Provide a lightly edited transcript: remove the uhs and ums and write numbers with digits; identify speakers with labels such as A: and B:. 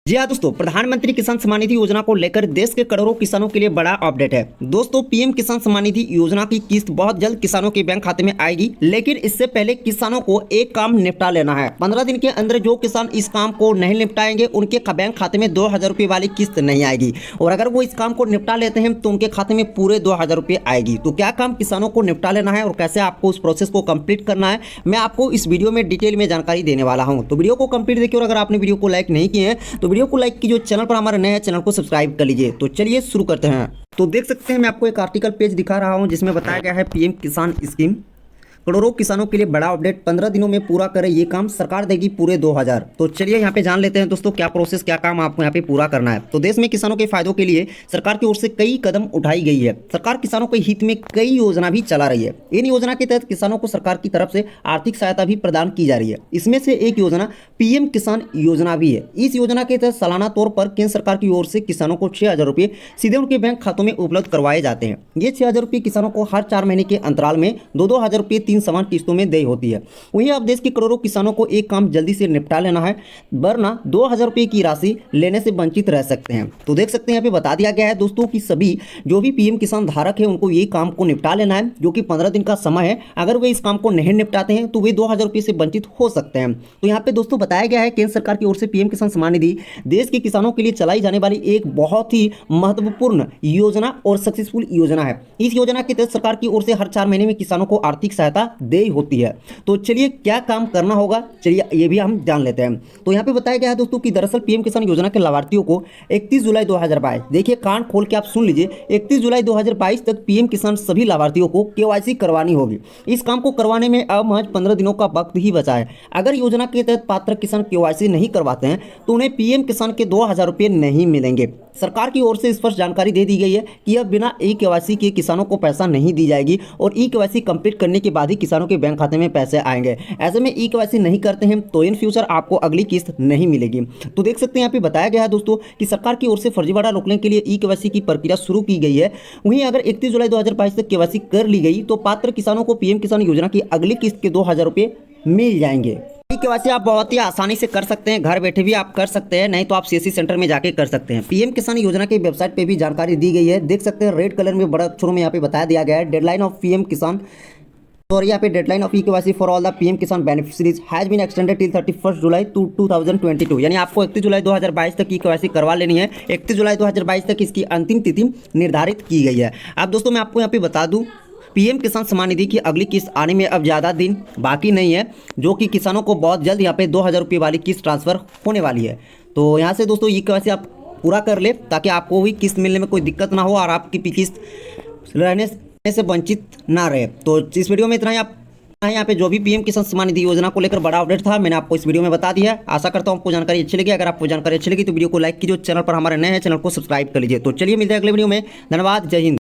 A: जी हाँ दोस्तों, प्रधानमंत्री किसान सम्मान निधि योजना को लेकर देश के करोड़ों किसानों के लिए बड़ा अपडेट है। दोस्तों, पीएम किसान सम्मान निधि योजना की किस्त बहुत जल्द किसानों के बैंक खाते में आएगी, लेकिन इससे पहले किसानों को एक काम निपटा लेना है। 15 दिन के अंदर जो किसान इस काम को नहीं निपटाएंगे उनके बैंक खाते में 2000 रुपये वाली किस्त नहीं आएगी, और अगर वो इस काम को निपटा लेते हैं तो उनके खाते में पूरे 2000 रुपये आएगी। तो क्या काम किसानों को निपटा लेना है और कैसे आपको उस प्रोसेस को कंप्लीट करना है, मैं आपको इस वीडियो में डिटेल में जानकारी देने वाला हूँ। तो वीडियो को कंप्लीट देखिए, और अगर आपने वीडियो को लाइक नहीं किए हैं तो वीडियो को लाइक कीजिए, चैनल पर हमारे नए हैं चैनल को सब्सक्राइब कर लीजिए। तो चलिए शुरू करते हैं। तो देख सकते हैं मैं आपको एक आर्टिकल पेज दिखा रहा हूं जिसमें बताया गया है पीएम किसान स्कीम करोड़ों किसानों के लिए बड़ा अपडेट, 15 दिनों में पूरा करें ये काम, सरकार देगी पूरे 2000। तो चलिए यहाँ पे जान लेते हैं दोस्तों क्या प्रोसेस, क्या काम आपको यहाँ पे पूरा करना है। तो देश में किसानों के फायदों के लिए सरकार की ओर से कई कदम उठाई गई है। सरकार किसानों के हित में कई योजना भी चला रही है। इन योजना के तहत किसानों को सरकार की तरफ से आर्थिक सहायता भी प्रदान की जा रही है। इसमें से एक योजना पीएम किसान योजना भी है। इस योजना के तहत सालाना तौर पर केंद्र सरकार की ओर से किसानों को 6000 रुपये सीधे उनके बैंक खातों में उपलब्ध करवाए जाते हैं। ये 6000 रुपये किसानों को हर 4 महीने के अंतराल में 2-2000 रुपये 3 समान किस्तों में होती है। वहीं अब देश के करोड़ों किसानों को एक काम जल्दी से निपटा लेना है, वरना 2000 रुपये की राशि लेने से वंचित रह सकते हैं। तो देख सकते हैं यहाँ पे बता दिया गया है दोस्तों कि सभी जो भी पीएम किसान धारक है उनको ये काम को निपटा लेना है, जो कि 15 दिन का समय है। अगर वे इस काम को नहीं निपटाते हैं तो वे 2000 रुपये से वंचित हो सकते हैं। तो यहाँ पे दोस्तों बताया गया है केंद्र सरकार की ओर से पीएम किसान सम्मान निधि देश के किसानों के लिए चलाई जाने वाली एक बहुत ही महत्वपूर्ण योजना और सक्सेसफुल योजना है। इस योजना के तहत सरकार की ओर से हर 4 महीने में किसानों को आर्थिक सहायता दे होती है। तो चलिए क्या काम करना होगा, चलिए ये भी हम जान लेते हैं। तो यहाँ पे बताया गया है दोस्तों कि दरअसल पीएम किसान योजना के लाभार्थियों को 31 जुलाई 2022, देखिए कान खोल के आप सुन लीजिए, 31 जुलाई 2022 तक पीएम किसान सभी लाभार्थियों को केवाईसी करवानी होगी। इस काम को करवाने में अब महज 15 दिनों का वक्त ही बचा है। अगर योजना के तहत पात्र किसान केवाईसी नहीं करवाते हैं तो उन्हें पीएम किसान के 2000 रुपये नहीं मिलेंगे। सरकार की ओर से स्पष्ट जानकारी दे दी गई है कि अब बिना ई केवाईसी के किसानों को पैसा नहीं दी जाएगी, और ई केवाईसी कंप्लीट करने के बाद ही किसानों के बैंक खाते में पैसे आएंगे। ऐसे में ई केवाईसी नहीं करते हैं तो इन फ्यूचर आपको अगली किस्त नहीं मिलेगी। तो देख सकते हैं यहाँ पे बताया गया है दोस्तों कि सरकार की ओर से फर्जीवाड़ा रोकने के लिए ई केवाईसी की प्रक्रिया शुरू की गई है। वहीं अगर 31 जुलाई 2022 तक केवाईसी कर ली गई तो पात्र किसानों को पीएम किसान योजना की अगली किस्त के 2000 रुपये मिल जाएंगे। केवाईसी आप बहुत ही आसानी से कर सकते हैं, घर बैठे भी आप कर सकते हैं, नहीं तो आप सीएससी सेंटर में जाके कर सकते हैं। पीएम किसान योजना की वेबसाइट पे भी जानकारी दी गई है, देख सकते हैं रेड कलर में बड़ा अक्षरों में यहाँ पे बताया दिया गया है, डेडलाइन ऑफ पीएम किसान, और यहाँ पे deadline of e KYC for all the PM Kisan beneficiaries has been extended till 31 July 2022। यानी आपको 31 जुलाई 2022 तक ई केवाईसी करवा लेनी है। 31 जुलाई 2022 तक इसकी अंतिम तिथि निर्धारित की गई है। अब दोस्तों मैं आपको यहाँ पे बता दूँ, पीएम किसान सम्मान निधि की अगली किस्त आने में अब ज़्यादा दिन बाकी नहीं है, जो कि किसानों को बहुत जल्द यहाँ पे 2000 रुपये वाली किस्त ट्रांसफ़र होने वाली है। तो यहाँ से दोस्तों ई केवाईसी आप पूरा कर ले ताकि आपको भी किस्त मिलने में कोई दिक्कत ना हो और आपकी किस्त रहने से वंचित ना रहे। तो इस वीडियो में इतना ही। आप यहाँ पे जो भी पीएम किसान सम्मान निधि योजना को लेकर बड़ा अपडेट था मैंने आपको इस वीडियो में बता दिया है। आशा करता हूँ आपको जानकारी अच्छी लगी। अगर आपको जानकारी अच्छी लगी तो वीडियो को लाइक कीजिए, चैनल पर हमारे नए हैं चैनल को सब्सक्राइब कर लीजिए। तो चलिए मिलते हैं अगले वीडियो में। धन्यवाद, जय हिंद।